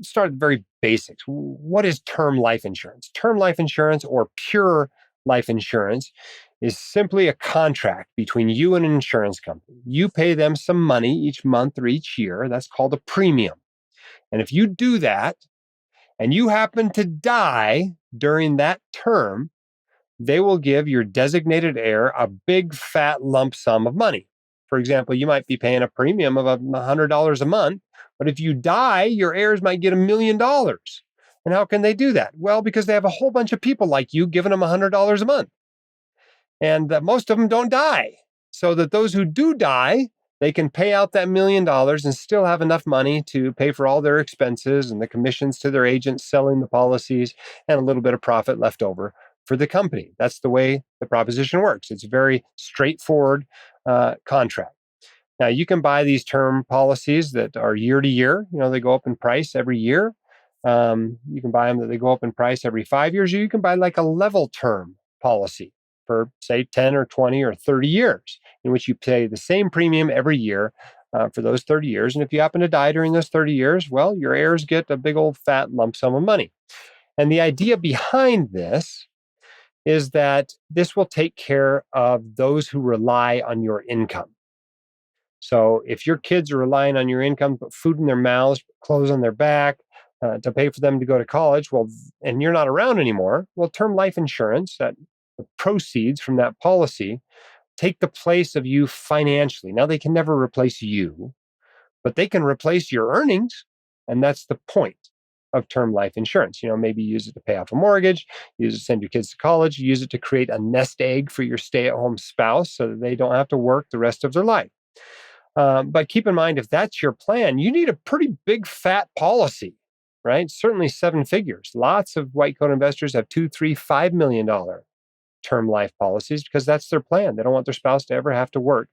start at the very basics. What is term life insurance? Term life insurance, or pure life insurance, is simply a contract between you and an insurance company. You pay them some money each month or each year. That's called a premium. And if you do that and you happen to die during that term, they will give your designated heir a big fat lump sum of money. For example, you might be paying a premium of $100 a month, but if you die, your heirs might get $1 million. And how can they do that? Well, because they have a whole bunch of people like you giving them $100 a month. And most of them don't die. So that those who do die, they can pay out that $1 million and still have enough money to pay for all their expenses and the commissions to their agents selling the policies and a little bit of profit left over for the company. That's the way the proposition works. It's a very straightforward contract. Now, you can buy these term policies that are year to year. They go up in price every year. You can buy them that they go up in price every 5 years, or you can buy like a level term policy for, say, 10 or 20 or 30 years, in which you pay the same premium every year for those 30 years. And if you happen to die during those 30 years, well, your heirs get a big old fat lump sum of money. And the idea behind this is that this will take care of those who rely on your income. So if your kids are relying on your income, put food in their mouths, clothes on their back, to pay for them to go to college, well, and you're not around anymore, well, term life insurance, that the proceeds from that policy take the place of you financially. Now, they can never replace you, but they can replace your earnings. And that's the point of term life insurance. Maybe use it to pay off a mortgage, use it to send your kids to college, use it to create a nest egg for your stay-at-home spouse so that they don't have to work the rest of their life. But keep in mind, if that's your plan, you need a pretty big fat policy, right? Certainly 7 figures. Lots of white coat investors have $2, $3, $5 million term life policies because that's their plan. They don't want their spouse to ever have to work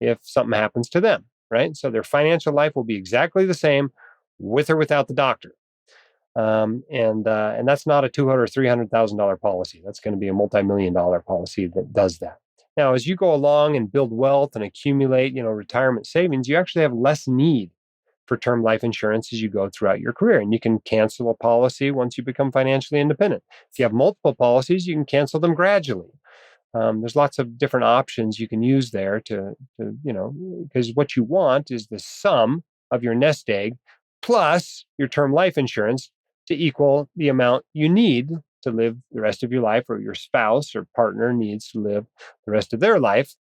if something happens to them, right? So their financial life will be exactly the same with or without the doctor. And that's not a $200,000 or $300,000 policy. That's going to be a multi-million-dollar policy that does that. Now, as you go along and build wealth and accumulate, retirement savings, you actually have less need for term life insurance as you go throughout your career. And you can cancel a policy once you become financially independent. If you have multiple policies, you can cancel them gradually. There's lots of different options you can use there because what you want is the sum of your nest egg plus your term life insurance to equal the amount you need to live the rest of your life, or your spouse or partner needs to live the rest of their life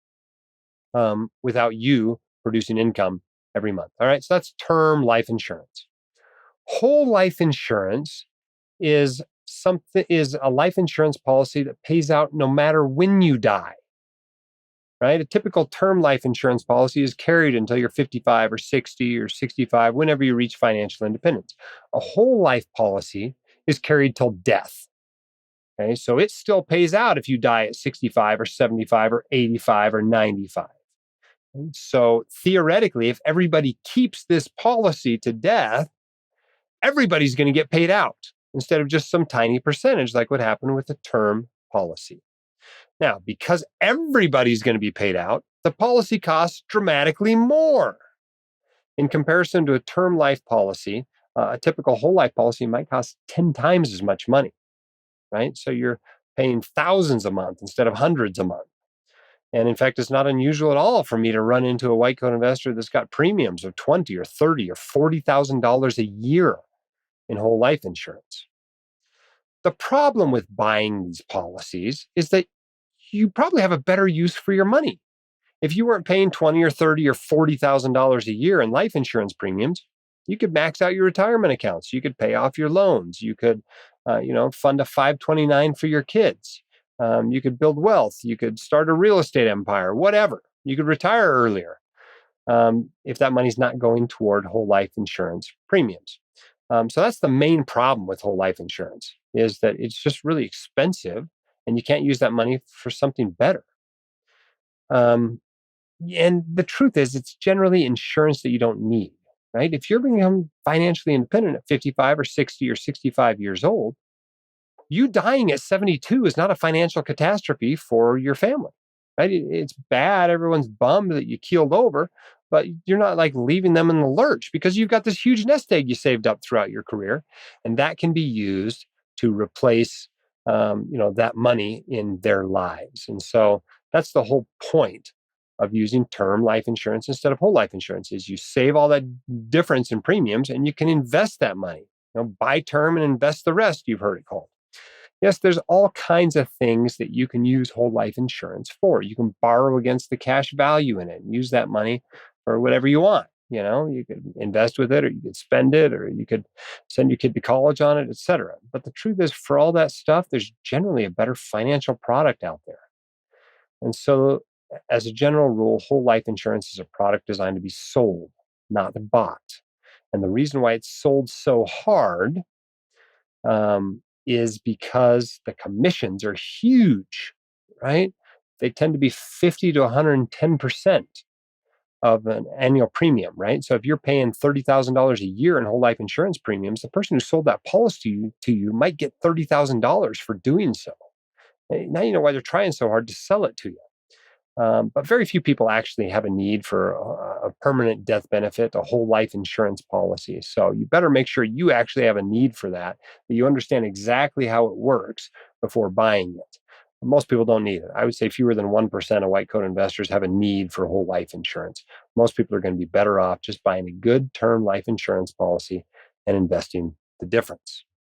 without you producing income every month. All right, so that's term life insurance. Whole life insurance is a life insurance policy that pays out no matter when you die. Right? A typical term life insurance policy is carried until you're 55 or 60 or 65, whenever you reach financial independence. A whole life policy is carried till death. Okay, so it still pays out if you die at 65 or 75 or 85 or 95. And so theoretically, if everybody keeps this policy to death, everybody's going to get paid out instead of just some tiny percentage like what happened with the term policy. Now, because everybody's going to be paid out, the policy costs dramatically more. In comparison to a term life policy, a typical whole life policy might cost 10 times as much money, right? So you're paying thousands a month instead of hundreds a month. And in fact, it's not unusual at all for me to run into a white coat investor that's got premiums of $20,000 or $30,000 or $40,000 a year in whole life insurance. The problem with buying these policies is that you probably have a better use for your money. If you weren't paying $20,000 or $30,000 or $40,000 a year in life insurance premiums, you could max out your retirement accounts. You could pay off your loans. You could, fund a 529 for your kids. You could build wealth. You could start a real estate empire, whatever. You could retire earlier if that money's not going toward whole life insurance premiums. So that's the main problem with whole life insurance, is that it's just really expensive and you can't use that money for something better. And the truth is, it's generally insurance that you don't need, right? If you're becoming financially independent at 55 or 60 or 65 years old, you dying at 72 is not a financial catastrophe for your family. right? It's bad. Everyone's bummed that you keeled over, but you're not like leaving them in the lurch because you've got this huge nest egg you saved up throughout your career. And that can be used to replace, that money in their lives. And so that's the whole point of using term life insurance instead of whole life insurance is you save all that difference in premiums and you can invest that money. Buy term and invest the rest, you've heard it called. Yes, there's all kinds of things that you can use whole life insurance for. You can borrow against the cash value in it and use that money for whatever you want. You could invest with it, or you could spend it, or you could send your kid to college on it, et cetera. But the truth is, for all that stuff, there's generally a better financial product out there. And so, as a general rule, whole life insurance is a product designed to be sold, not bought. And the reason why it's sold so hard is because the commissions are huge, right? They tend to be 50 to 110% of an annual premium, right? So if you're paying $30,000 a year in whole life insurance premiums, the person who sold that policy to you might get $30,000 for doing so. Now you know why they're trying so hard to sell it to you. But very few people actually have a need for a permanent death benefit, a whole life insurance policy. So you better make sure you actually have a need for that you understand exactly how it works before buying it. Most people don't need it. I would say fewer than 1% of white coat investors have a need for whole life insurance. Most people are going to be better off just buying a good term life insurance policy and investing the difference.